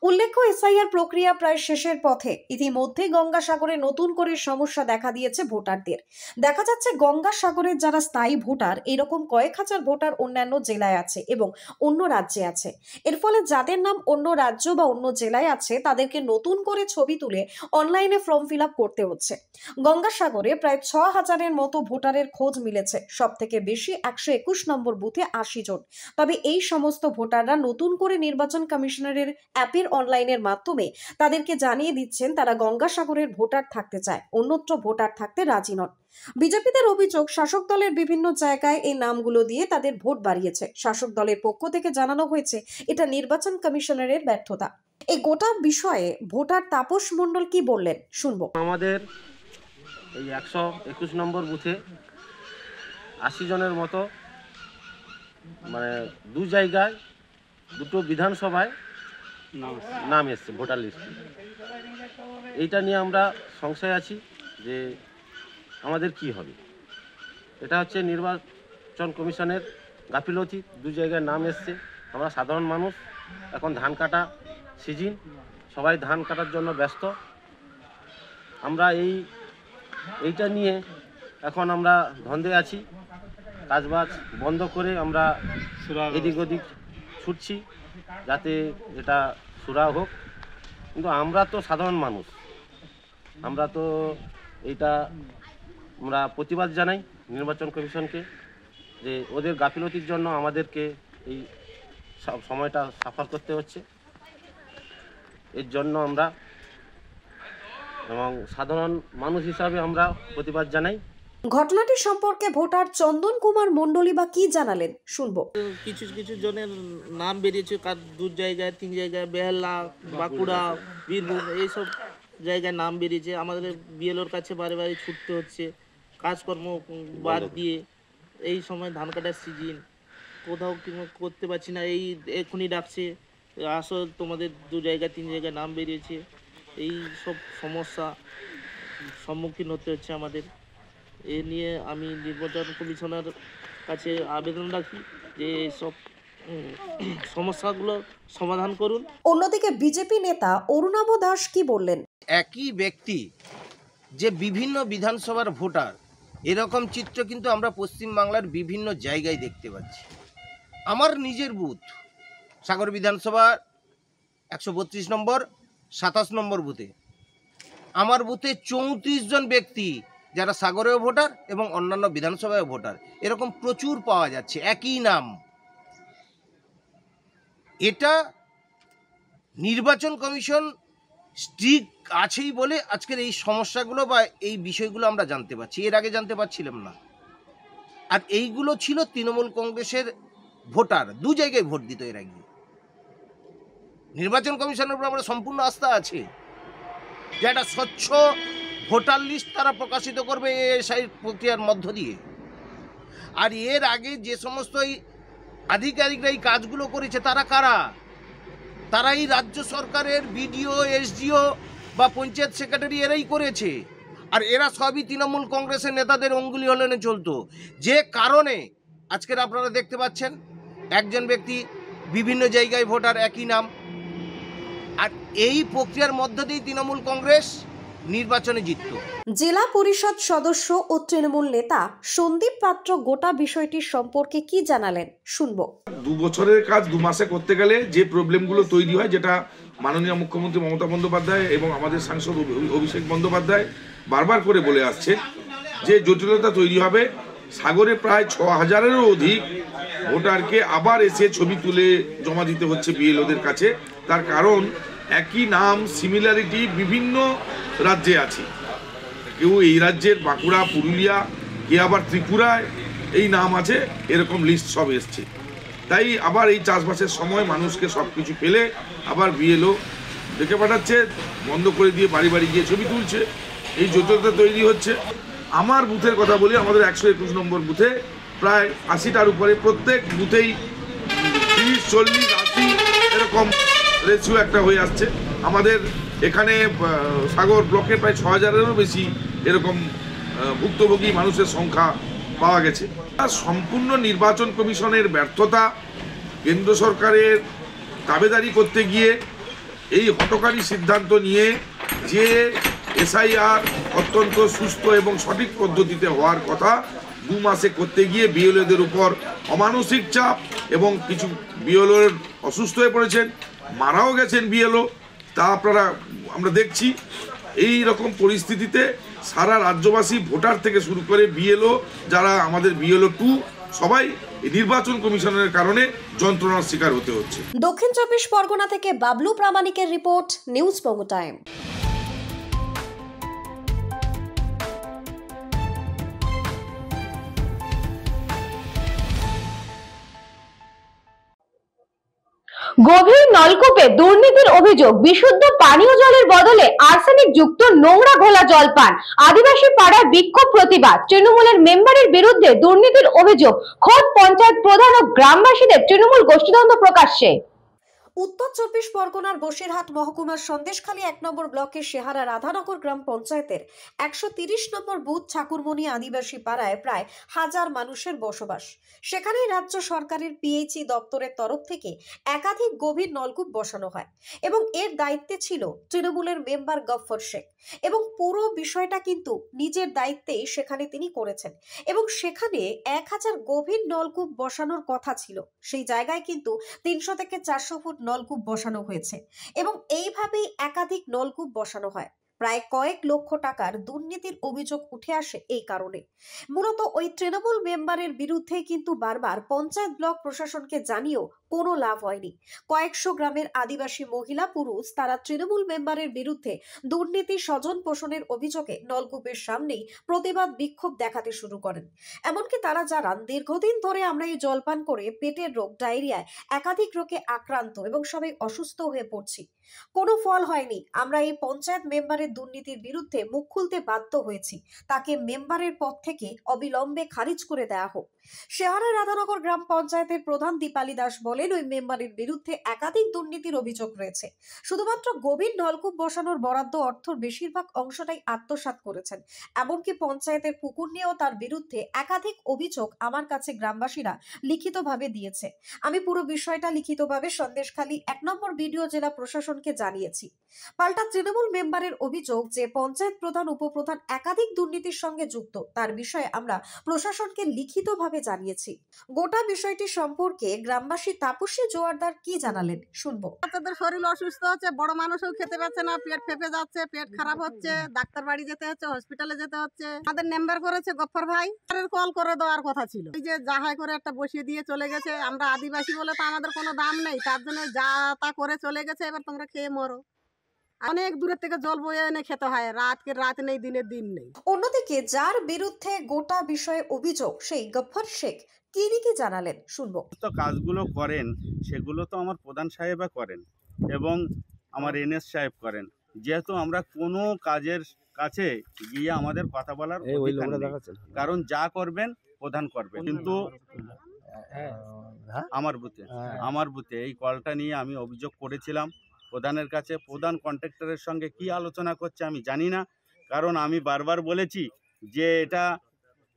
উল্লেখ্য, এসআইআর প্রক্রিয়া প্রায় শেষের পথে। ইতিমধ্যে গঙ্গাসাগরে নতুন করে সমস্যা দেখা দিয়েছে ভোটারদের। দেখা যাচ্ছে গঙ্গাসাগরের যারা স্থায়ী ভোটার, এরকম কয়েক হাজার ভোটার অন্যান্য জেলায় আছে এবং অন্য রাজ্যে আছে। এর ফলে যাদের নাম অন্য রাজ্য বা অন্য জেলায় আছে তাদেরকে নতুন করে ছবি তুলে অনলাইনে ফর্ম ফিল আপ করতে হচ্ছে। গঙ্গাসাগরে প্রায় 6000 মতো ভোটারের খোঁজ মিলেছে। সব থেকে বেশি 121 নম্বর বুথে 80 জন। তবে এই সমস্ত ভোটাররা নতুন করে নির্বাচন কমিশনারের অ্যাপের অনলাইনের মাধ্যমে তাদেরকে জানিয়ে দিচ্ছেন তারা গঙ্গাসাগরের ভোটার থাকতে চায়, অন্যত্র ভোটার থাকতে রাজি নন। বিজেপিদের অভিযোগ, শাসক দলের বিভিন্ন জায়গায় এই নামগুলো দিয়ে তাদের ভোট বাড়িয়েছে। শাসক দলের পক্ষ থেকে জানানো হয়েছে এটা নির্বাচন কমিশনারের ব্যর্থতা। এই গোটা বিষয়ে ভোটার তাপস মণ্ডল কি বললেন শুনবো। আমাদের এই 121 নম্বর বুথে 80 জনের মতো, মানে দু জায়গায় দুটো বিধানসভায় নাম এসছে ভোটার লিস্টে। এইটা নিয়ে আমরা সংশয় আছি যে আমাদের কি হবে। এটা হচ্ছে নির্বাচন কমিশনের গাফিলতি। দু জায়গায় নাম এসছে। আমরা সাধারণ মানুষ, এখন ধান কাটা সিজন, সবাই ধান কাটার জন্য ব্যস্ত। আমরা এইটা নিয়ে এখন আমরা ধন্দে আছি, কাজবাজ বন্ধ করে আমরা এদিক ওদিক ছুটছি যাতে এটা সুরা হোক। কিন্তু আমরা তো সাধারণ মানুষ, আমরা তো এইটা আমরা প্রতিবাদ জানাই নির্বাচন কমিশনকে যে ওদের গাফিলতির জন্য আমাদেরকে এই সময়টা সাফার করতে হচ্ছে। এর জন্য আমরা এবং সাধারণ মানুষ হিসাবে আমরা প্রতিবাদ জানাই। ঘটনাটি সম্পর্কে ভোটার চন্দন কুমার মণ্ডলী বা কি জানালেন শুনবো। কিছু কিছু জনের নাম বেরিয়েছে, 2 জায়গায় 3 জায়গায়, বেহালা, বাঁকুড়া, বীরভূম এইসব জায়গায় নাম বেরিয়েছে। আমাদের বিএলওর কাছে বারে বারে ছুটতে হচ্ছে, কাজকর্ম বাদ দিয়ে। এই সময় ধান কাটার সিজন, কোথাও করতে পারছি না। এখনই ডাকছে, আসো তোমাদের 2 জায়গায় 3 জায়গায় নাম বেরিয়েছে। এই সব সমস্যা সম্মুখীন হতে হচ্ছে আমাদের। এ নিয়ে আমি নির্বাচন কমিশনের কাছে আবেদন রাখি যে সব সমস্যাগুলো সমাধান করুন। অন্যদিকে বিজেপি নেতা অরুণাভ দাস কি বললেন? একই ব্যক্তি যে বিভিন্ন বিধানসভার ভোটার, এরকম চিত্র কিন্তু আমরা পশ্চিমবাংলার বিভিন্ন জায়গায় দেখতে পাচ্ছি। আমার নিজের বুথ সাগর বিধানসভা 132 নম্বর 27 নম্বর বুথে, আমার বুথে 34 জন ব্যক্তি যারা সাগরেও ভোটার এবং অন্যান্য বিধানসভায় ভোটার, এরকম প্রচুর পাওয়া যাচ্ছে, একই নাম। এটা নির্বাচন কমিশন স্ট্রিক্ট আছেই বলে আজকের এই সমস্যাগুলো বা এই বিষয়গুলো আমরা জানতে পারছি, এর আগে জানতে পারছিলাম না। আর এইগুলো ছিল তৃণমূল কংগ্রেসের ভোটার, 2 জায়গায় ভোট দিত এর আগে। নির্বাচন কমিশনের উপর আমরা সম্পূর্ণ আস্থা আছে যে একটা স্বচ্ছ ভোটার লিস্ট তারা প্রকাশিত করবে এসআই প্রক্রিয়ার মধ্য দিয়ে। আর এর আগে যে সমস্ত আধিকারিকরা এই কাজগুলো করেছে তারা কারা? তারা এই রাজ্য সরকারের বিডিও, এসডিও বা পঞ্চায়েত সেক্রেটারি এরাই করেছে। আর এরা সবই তৃণমূল কংগ্রেসের নেতাদের অঙ্গুলি হলনে চলতো, যে কারণে আজকের আপনারা দেখতে পাচ্ছেন একজন ব্যক্তি বিভিন্ন জায়গায় ভোটার, একই নাম। আর এই প্রক্রিয়ার মধ্য দিয়ে তৃণমূল কংগ্রেস নির্বাচনে জিতত। জেলা পরিষদ সদস্য ও তৃণমূল নেতা সন্দীপ পাত্র গোটা বিষয়টির সম্পর্কে কি জানালেন শুনবো। 2 বছরের কাজ 2 মাসে করতে গেলে যে প্রবলেমগুলো তৈরি হয়, যেটা মাননীয় মুখ্যমন্ত্রী মমতা বন্দ্যোপাধ্যায় এবং আমাদের সাংসদ অভিষেক বন্দ্যোপাধ্যায় বারবার করে বলে আসছে, যে জটিলতা তৈরি হবে। সাগরে প্রায় 6000-এরও অধিক ভোটারকে আবার এসে ছবি তুলে জমা দিতে হচ্ছে বিএলওদের কাছে। তার কারণ একই নাম, সিমিলারিটি বিভিন্ন রাজ্যে আছে। কেউ এই রাজ্যের বাঁকুড়া, পুরুলিয়া, কে আবার ত্রিপুরায় এই নাম আছে, এরকম লিস্ট সব এসছে। তাই আবার এই চাষবাসের সময় মানুষকে সব কিছু পেলে আবার বিএলও ডেকে পাঠাচ্ছে, বন্ধ করে দিয়ে বাড়ি বাড়ি গিয়ে ছবি তুলছে। এই জটিলতা তৈরি হচ্ছে। আমার বুথের কথা বলি, আমাদের 121 নম্বর বুথে প্রায় 80টার উপরে, প্রত্যেক বুথেই 30, 40, 80 এরকম রেশিও একটা হয়ে আসছে। আমাদের এখানে সাগর ব্লকে প্রায় 6000-এরও বেশি এরকম ভুক্তভোগী মানুষের সংখ্যা পাওয়া গেছে। সম্পূর্ণ নির্বাচন কমিশনের ব্যর্থতা, কেন্দ্র সরকারের দাবেদারি করতে গিয়ে এই হঠকারী সিদ্ধান্ত নিয়ে যে এসআইআর অত্যন্ত সুস্থ এবং সঠিক পদ্ধতিতে হওয়ার কথা 2 মাসে করতে গিয়ে বিএলওদের উপর অমানসিক চাপ, এবং কিছু বিএলও অসুস্থ হয়ে পড়েছেন, মারাও গেছেন বিএলও। তা আমরা দেখছি। এই রকম পরিস্থিতিতে সারা রাজ্যবাসী, ভোটার থেকে শুরু করে বিএলও, যারা আমাদের বিএলও 2, সবাই নির্বাচন কমিশনের কারণে যন্ত্রণার শিকার হতে হচ্ছে। দক্ষিণ 24 পরগনা থেকে বাবলু প্রামাণিকের রিপোর্ট, নিউজ বঙ্গ টাইম। গভীর নলকূপে দুর্নীতির অভিযোগ, বিশুদ্ধ পানীয় জলের বদলে আর্সেনিক যুক্ত নোংরা ঘোলা জল পান। আদিবাসী পাড়ায় বিক্ষোভ প্রতিবাদ। তৃণমূলের মেম্বারের বিরুদ্ধে দুর্নীতির অভিযোগ, খোদ পঞ্চায়েত প্রধান ও গ্রামবাসীদের তৃণমূল গোষ্ঠীদ্বন্দ্ব প্রকাশ্যে। উত্তর 24 পরগনার বসিরহাট মহকুমার সন্দেশখালী 1 নম্বর ব্লকের শেহারা রাধানগর গ্রাম পঞ্চায়েতের 130 নম্বর বুথ ঠাকুরমণি আদিবাসী পাড়ায় প্রায় 1000 মানুষের বসবাস। সেখানেই রাজ্য সরকারের পিএইচই দপ্তরের তরফ থেকে একাধিক গভীর নলকূপ বসানো হয় এবং এর দায়িত্বে ছিল তৃণমূলের মেম্বার গফফর শেখ এবং পুরো বিষয়টা কিন্তু নিজের দায়িত্বেই সেখানে তিনি করেছেন এবং সেখানে 1000 গভীর নলকূপ বসানোর কথা ছিল। সেই জায়গায় কিন্তু 300 থেকে 400 ফুট নলকূপ বসানো হয়েছে এবং এইভাবেই একাধিক নলকূপ বসানো হয়। প্রায় কয়েক লক্ষ টাকার দুর্নীতির অভিযোগ উঠে আসে এই কারণে। মূলত ওই তৃণমূল মেম্বারের বিরুদ্ধে কিন্তু বারবার পঞ্চায়েত ব্লক প্রশাসনকে জানিয়েও কোনো লাভ হয়নি। কয়েকশো গ্রামের আদিবাসী মহিলা পুরুষ তারা তৃণমূল মেম্বারের বিরুদ্ধে দুর্নীতি স্বজন পোষণের অভিযোগে নলকূপের সামনেই প্রতিবাদ বিক্ষোভ দেখাতে শুরু করেন। এমনকি তারা জানান, দীর্ঘদিন ধরে আমরা এই জলপান করে পেটের রোগ, ডায়রিয়ায় একাধিক রোগে আক্রান্ত এবং সবাই অসুস্থ হয়ে পড়ছি। কোনো ফল হয়নি। আমরা এই পঞ্চায়েত মেম্বারের দুর্নীতির বিরুদ্ধে মুখ খুলতে বাধ্য হয়েছি। তাকে মেম্বারের পদ থেকে অবিলম্বে খারিজ করে দেওয়া হোক। শেহারা রাধানগর গ্রাম পঞ্চায়েতের প্রধান দীপালি দাস বলেন, ওই মেম্বারের বিরুদ্ধে একাধিক দুর্নীতির অভিযোগ রয়েছে। শুধুমাত্র গভীর নলকূপ বসানোর বরাদ্দ অর্থের বেশিরভাগ অংশটাই আত্মসাৎ করেছেন। এমনকি পঞ্চায়েতের পুকুর নিয়েও তার বিরুদ্ধে একাধিক অভিযোগ আমার কাছে গ্রামবাসীরা লিখিতভাবে দিয়েছে। আমি পুরো বিষয়টা লিখিতভাবে সন্দেশখালী 1 নম্বর বিডিও জেলা প্রশাসনকে জানিয়েছি। পাল্টা তৃণমূল মেম্বারের অভিযোগ যে পঞ্চায়েত প্রধান, উপপ্রধান একাধিক দুর্নীতির সঙ্গে যুক্ত। তার বিষয়ে আমরা প্রশাসনকে লিখিতভাবে জানিয়েছি। গোটা বিষয়টি সম্পর্কে গ্রামবাসী তাপসী জোয়ারদার কি জানালেন শুনবো। বাচ্চাদের শরীর অসুস্থ হচ্ছে, বড় মানুষও খেতে পারছে না, পেট ফেপে যাচ্ছে, পেট খারাপ হচ্ছে, ডাক্তার বাড়ি যেতে হচ্ছে, হসপিটালে যেতে হচ্ছে। আমাদের মেম্বার করেছে গফফর ভাই, কল করে দেওয়ার কথা ছিল। এই যে যাহাই করে একটা বসিয়ে দিয়ে চলে গেছে। আমরা আদিবাসী বলে তো আমাদের কোনো দাম নেই, তার জন্য যা তা করে চলে গেছে। এবার তোমরা খেয়ে মরো। অনেক দূরের থেকে জল বয়ে এনে খেতে হয়, রাতকে রাত নেই, দিনের দিন নেই। অন্যদিকে যার বিরুদ্ধে গোটা বিষয়ে অভিযোগ সেই গফফর শেখ কি জানালেন শুনবো। তো কাজগুলো করেন সেগুলো তো আমার প্রধান সাহেবা করেন এবং আমার এনএস সাহেব করেন। যেহেতু আমরা কোনো কাজের কাছে গিয়ে আমাদের কথা বলার অধিকার নেই, কারণ যা করবেন প্রধান করবেন। কিন্তু আমার বুথে এই কলটা নিয়ে আমি অভিযোগ করেছিলাম প্রধানের কাছে। প্রধান কন্ট্রাক্টরের সঙ্গে কি আলোচনা করছে আমি জানি না, কারণ আমি বারবার বলেছি যে এটা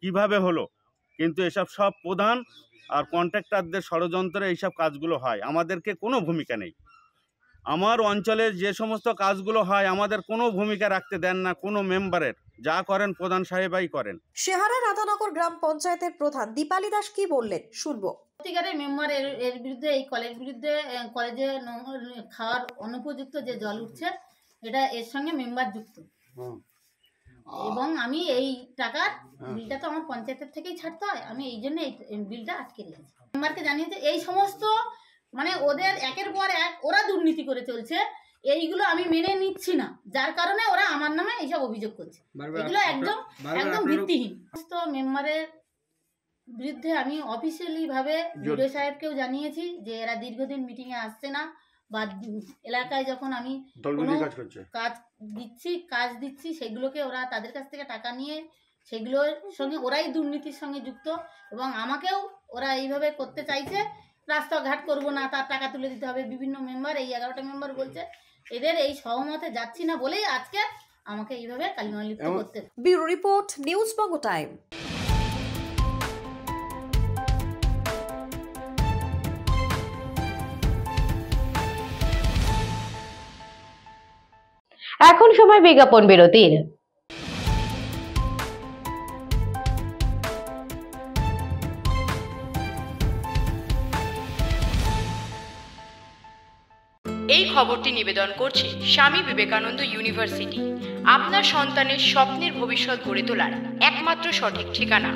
কিভাবে হলো, কিন্তু এসব সব প্রধান আর কন্ট্রাক্টরদের ষড়যন্ত্রে এইসব কাজগুলো হয়। আমাদেরকে কোনো ভূমিকা নেই। আমার অঞ্চলে যে সমস্ত কাজগুলো হয় আমাদের কোনো ভূমিকা রাখতে দেন না কোনো মেম্বারের। যা করেন প্রধান সাহেবাই করেন। শেহারা রাধানগর গ্রাম পঞ্চায়েতের প্রধান দীপালি দাস কি বললেন শুনবো। সত্যিকারের মেম্বার এর বিরুদ্ধে, এই কলের বিরুদ্ধে, কলেজে খাওয়ার অনুপযুক্ত যে জল উঠছে এটা এর সঙ্গে মেম্বার যুক্ত। এবং আমি এই টাকার বিলটা তো আমার পঞ্চায়েতের থেকেই ছাড়তে হয়, আমি এই জন্য এই বিলটা আটকে রেখেছি। মেম্বারকে জানিয়েছে এই সমস্ত মানে ওদের একের পর এক ওরা দুর্নীতি করে চলছে, এইগুলো আমি মেনে নিচ্ছি না, যার কারণে ওরা আমার নামে এইসব অভিযোগ করছে। এগুলো একদম ভিত্তিহীন। সমস্ত মেম্বারের বিরুদ্ধে আমি অফিসিয়ালি ভাবে বিডিও সাহেবকেও জানিয়েছি যে এরা দীর্ঘদিন মিটিং এ আসছে না, বা এলাকায় যখন আমি কাজ দিচ্ছি সেগুলোকে ওরা তাদের কাছ থেকে টাকা নিয়ে সেগুলোর সঙ্গে ওরাই দুর্নীতির সঙ্গে যুক্ত, এবং আমাকেও ওরা এইভাবে করতে চাইছে। রাস্তাঘাট করবো না, তার টাকা তুলে দিতে হবে। বিভিন্ন মেম্বার, এই 11টা মেম্বার বলছে এদের এই সহমতে যাচ্ছি না বলেই আজকে আমাকে এইভাবে কালিমালিপ্ত করতে। ব্যুরো রিপোর্ট, নিউজ বঙ্গ টাইম। এখন সময় বিজ্ঞাপন বিরতির। এই খবরটি নিবেদন করছে স্বামী বিবেকানন্দ ইউনিভার্সিটি। আপনার সন্তানের স্বপ্নের ভবিষ্যৎ গড়ে তোলার একমাত্র সঠিক ঠিকানা।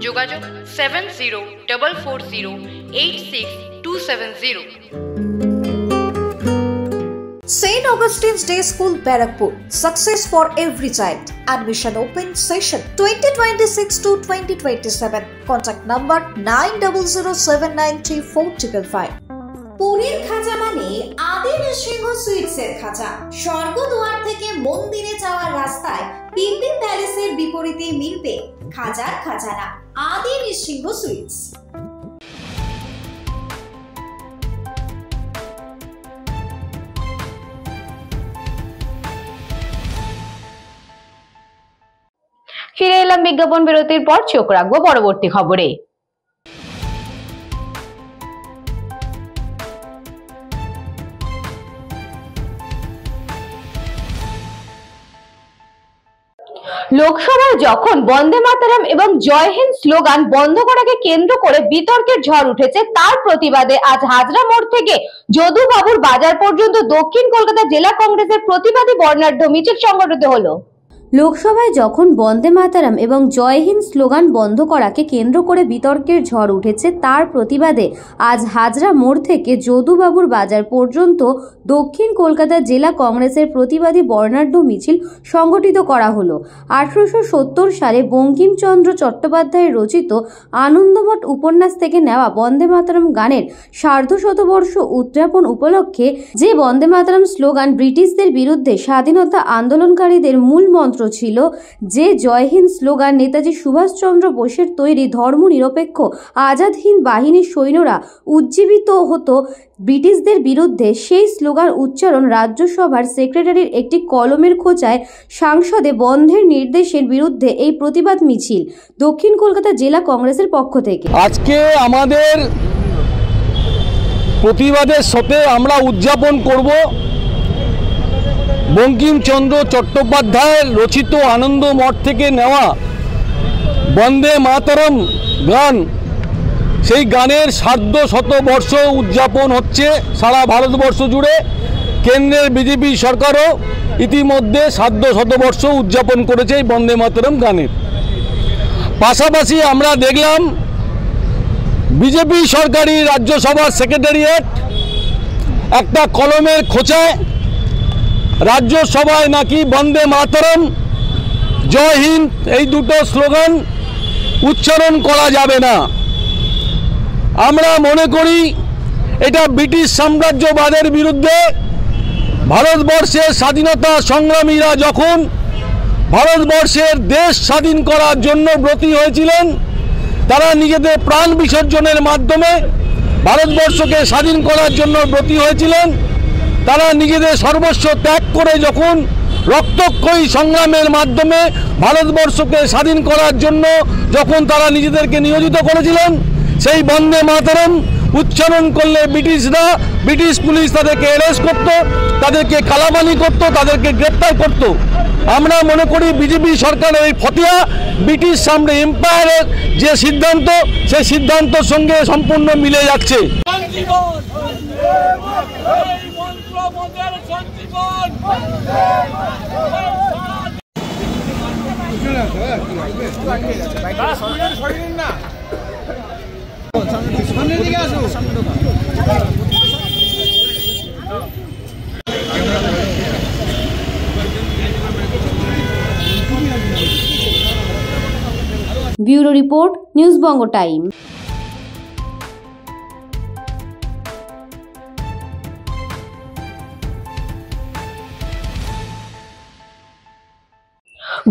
যোগাযোগ 7044086270। St. Augustine's Day School, Barakpur. Success for every child. Admission open session 2026 to 2027. Contact number 9007934555. পুরীর খাজা মানে আদি নৃসিংহ সুইটসের খাজা। স্বর্গদুয়ার থেকে মন্দিরে যাওয়ার রাস্তায় পিন্ডি প্যালেসের বিপরীতে মিলবে খাজার খাজানা আদি নৃসিংহ সুইটস। এলাম বিজ্ঞাপন বিরতির পর, চোখ রাখবো পরবর্তী খবরে। লোকসভায় যখন বন্দে মাতরম এবং জয় হিন্দ স্লোগান বন্ধ করাকে কেন্দ্র করে বিতর্কের ঝড় উঠেছে, তার প্রতিবাদে আজ হাজরা মোড় থেকে যদুবাবুর বাজার পর্যন্ত দক্ষিণ কলকাতা জেলা কংগ্রেসের প্রতিবাদী বর্ণাঢ্য মিছিল সংগঠিত হলো। লোকসভায় যখন বন্দে মাতরম এবং জয় হিন্দ স্লোগান বন্ধ করাকে কেন্দ্র করে বিতর্কের ঝড় উঠেছে, তার প্রতিবাদে আজ হাজরা মোড় থেকে যদুবাবুর বাজার পর্যন্ত দক্ষিণ কলকাতা জেলা কংগ্রেসের প্রতিবাদী বর্ণাঢ্য মিছিল সংগঠিত করা হলো। 1870 সালে বঙ্কিমচন্দ্র চট্টোপাধ্যায়ের রচিত আনন্দমঠ উপন্যাস থেকে নেওয়া বন্দে মাতরম গানের সার্ধশতবর্ষ উদযাপন উপলক্ষে যে বন্দে মাতরম স্লোগান ব্রিটিশদের বিরুদ্ধে স্বাধীনতা আন্দোলনকারীদের মূল মন্ত্র ছিল, যে জয় হিন্দ স্লোগান নেতাজি সুভাষচন্দ্র বোসের তৈরি ধর্মনিরপেক্ষ আজাদ হিন্দ বাহিনীর সৈন্যরা উজ্জীবিত হতো ব্রিটিশদের বিরুদ্ধে, সেই স্লোগান উচ্চারণ রাজ্যসভার সেক্রেটারির একটি কলমের খোঁচায় সাংসদে বন্ধের নির্দেশের বিরুদ্ধে এই প্রতিবাদ মিছিল দক্ষিণ কলকাতা জেলা কংগ্রেসের পক্ষ থেকে। আজকে আমাদের প্রতিবাদের সাথে আমরা উদযাপন করব বঙ্কিমচন্দ্র চট্টোপাধ্যায়ের রচিত আনন্দমঠ থেকে নেওয়া বন্দে মাতরম গান। সেই গানের সার্ধশতবর্ষ উদযাপন হচ্ছে সারা ভারতবর্ষ জুড়ে। কেন্দ্রের বিজেপি সরকারও ইতিমধ্যে সার্ধশতবর্ষ উদযাপন করেছে এই বন্দে মাতরম গানের। পাশাপাশি আমরা দেখলাম বিজেপি সরকারি রাজ্যসভার সেক্রেটারিয়েট একটা কলমের খোঁচায় রাজ্যসভায় নাকি বন্দে মাতরম জয় হিন্দ এই দুটো স্লোগান উচ্চারণ করা যাবে না। আমরা মনে করি এটা ব্রিটিশ সাম্রাজ্যবাদের বিরুদ্ধে ভারতবর্ষের স্বাধীনতা সংগ্রামীরা যখন ভারতবর্ষের দেশ স্বাধীন করার জন্য ব্রতী হয়েছিলেন, তারা নিজেদের প্রাণ বিসর্জনের মাধ্যমে ভারতবর্ষকে স্বাধীন করার জন্য ব্রতী হয়েছিলেন। তারা নিজেদের সর্বস্ব ত্যাগ করে যখন রক্তক্ষয়ী সংগ্রামের মাধ্যমে ভারতবর্ষকে স্বাধীন করার জন্য যখন তারা নিজেদেরকে নিয়োজিত করেছিলেন, সেই বন্দে মাতরম উচ্চারণ করলে ব্রিটিশ পুলিশ তাদেরকে অ্যারেস্ট করত, তাদেরকে কালাবানি করত, তাদেরকে গ্রেপ্তার করত। আমরা মনে করি বিজেপি সরকারের এই ফতিয়া ব্রিটিশ সামনে এম্পায়ারের যে সিদ্ধান্ত, সেই সিদ্ধান্তের সঙ্গে সম্পূর্ণ মিলে যাচ্ছে। ব্যুরো রিপোর্ট, নিউজ বঙ্গ টাইম।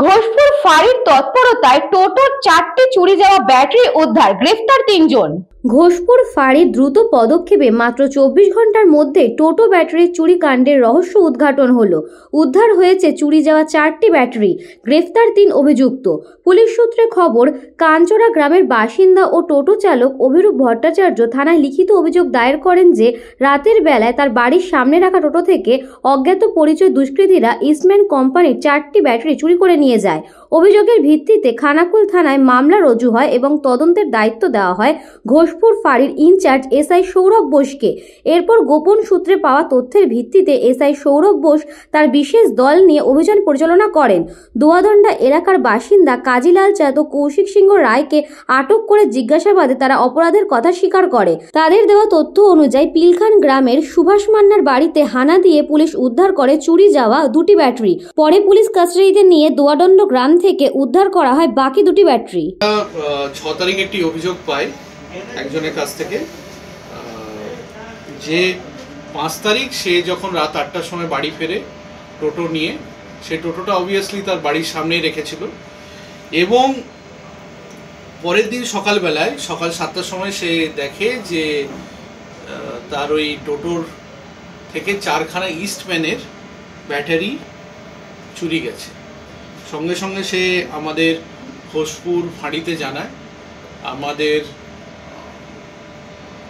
ঘোষপুর ফাঁড়ির তৎপরতায় টোটোর 4টি চুরি যাওয়া ব্যাটারি উদ্ধার, গ্রেফতার 3 জন। ঘোষপুর ফাঁড়ির দ্রুত পদক্ষেপে মাত্র 24 ঘন্টার মধ্যে টোটো ব্যাটারি চুরি কাণ্ডের রহস্য উদ্ঘাটন হলো। উদ্ধার হয়েছে চুরি যাওয়া 4টি ব্যাটারি, গ্রেফতার 3 অভিযুক্ত। পুলিশ সূত্রে খবর, কাঞ্চরা গ্রামের বাসিন্দা ও টোটো চালক অভিরূপ ভট্টাচার্য থানায় লিখিত অভিযোগ দায়ের করেন যে রাতের বেলায় তার বাড়ির সামনে রাখা টোটো থেকে অজ্ঞাত পরিচয় দুষ্কৃতীরা ইস্টম্যান কোম্পানির 4টি ব্যাটারি চুরি করে নিয়ে যায়। অভিযোগের ভিত্তিতে খানাকুল থানায় মামলা রুজু হয় এবং তদন্তের দায়িত্ব দেওয়া হয় ঘোষপুর ফাঁড়ির ইনচার্জ এসআই সৌরভ বোসকে। এরপর গোপন সূত্রে পাওয়া তথ্যের ভিত্তিতে এসআই সৌরভ বোস তার বিশেষ দল নিয়ে অভিযান পরিচালনা করেন। দোয়াদণ্ডা এলাকার বাসিন্দা কাজীলাল চাঁদ ও কৌশিক সিংহ রায়কে আটক করে জিজ্ঞাসাবাদে তারা অপরাধের কথা স্বীকার করে। তাদের দেওয়া তথ্য অনুযায়ী পিলখান গ্রামের সুভাষ মান্নার বাড়িতে হানা দিয়ে পুলিশ উদ্ধার করে চুরি যাওয়া 2টি ব্যাটারি। পরে পুলিশ কাস্টাডিতে নিয়ে দোয়াদণ্ড গ্রাম থেকে উদ্ধার করা হয় বাকি 2টি ব্যাটারি। 6 তারিখ একটি অভিযোগ পাই একজনের কাছ থেকে যে 5 তারিখ সে যখন রাত 8টার সময় বাড়ি ফেরে টোটো নিয়ে, সে টোটোটা অবভিয়াসলি তার বাড়ির সামনেই রেখেছিল এবং পরের দিন সকালবেলায় সকাল 7টার সময় সে দেখে যে তার ওই টোটোর থেকে 4খানা ইস্টম্যানের ব্যাটারি চুরি গেছে। সঙ্গে সঙ্গে সে আমাদের ঘোষপুর ফাঁড়িতে জানায়। আমাদের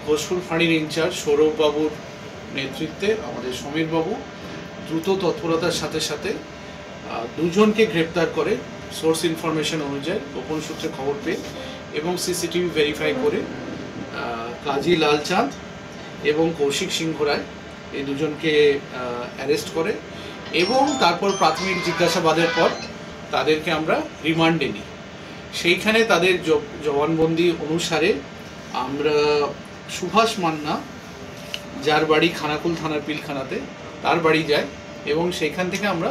ঘোষপুর ফাঁড়ির ইনচার্জ সৌরভবাবুর নেতৃত্বে আমাদের সমীরবাবু দ্রুত তৎপরতার সাথে সাথে দুজনকে গ্রেপ্তার করে সোর্স ইনফরমেশন অনুযায়ী গোপন সূত্রে খবর পেয়ে এবং সিসিটিভি ভেরিফাই করে কাজী লালচাঁদ এবং কৌশিক সিংহ রায় এই দুজনকে অ্যারেস্ট করে এবং তারপর প্রাথমিক জিজ্ঞাসাবাদের পর তাদেরকে আমরা রিমান্ডে নিই। সেইখানে তাদের জবানবন্দি অনুসারে আমরা সুভাষ মান্না, যার বাড়ি খানাকুল থানার পিলখানাতে, তার বাড়ি যায় এবং সেইখান থেকে আমরা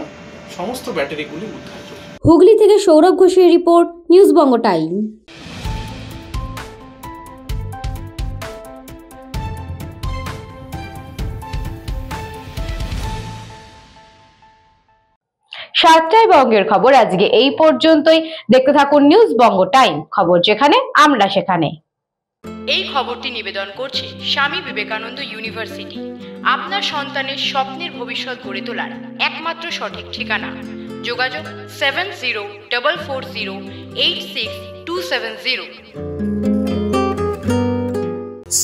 সমস্ত ব্যাটারিগুলি উদ্ধার করি। হুগলি থেকে সৌরভ ঘোষের রিপোর্ট, নিউজ বঙ্গ টাইম। সাতটায় বঙ্গের খবর আজকে এই পর্যন্তই। দেখতে থাকুন নিউজ বঙ্গ টাইম, খবর যেখানে আমরা সেখানে। এই খবরটি নিবেদন করছে স্বামী বিবেকানন্দ ইউনিভার্সিটি, আপনার সন্তানের স্বপ্নের ভবিষ্যৎ গড়ে তোলার একমাত্র সঠিক ঠিকানা। যোগাযোগ 7044086270।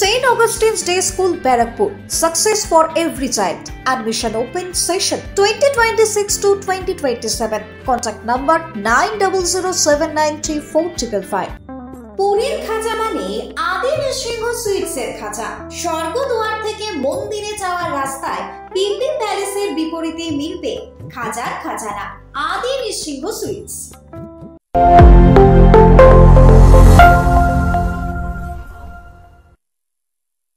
St. Augustine's Day School, Barakpur. Success for every child. Admission open session 2026 to 2027. Contact number 9007934555. পুরীর খাজা মানে আদি নৃসিংহ সুইটসের খাজা। স্বর্গদুয়ার থেকে মন্দিরে যাওয়ার রাস্তায় পিলপিল প্যালেসের বিপরীতে মিলবে খাজার খাজানা আদি নৃসিংহ সুইটস।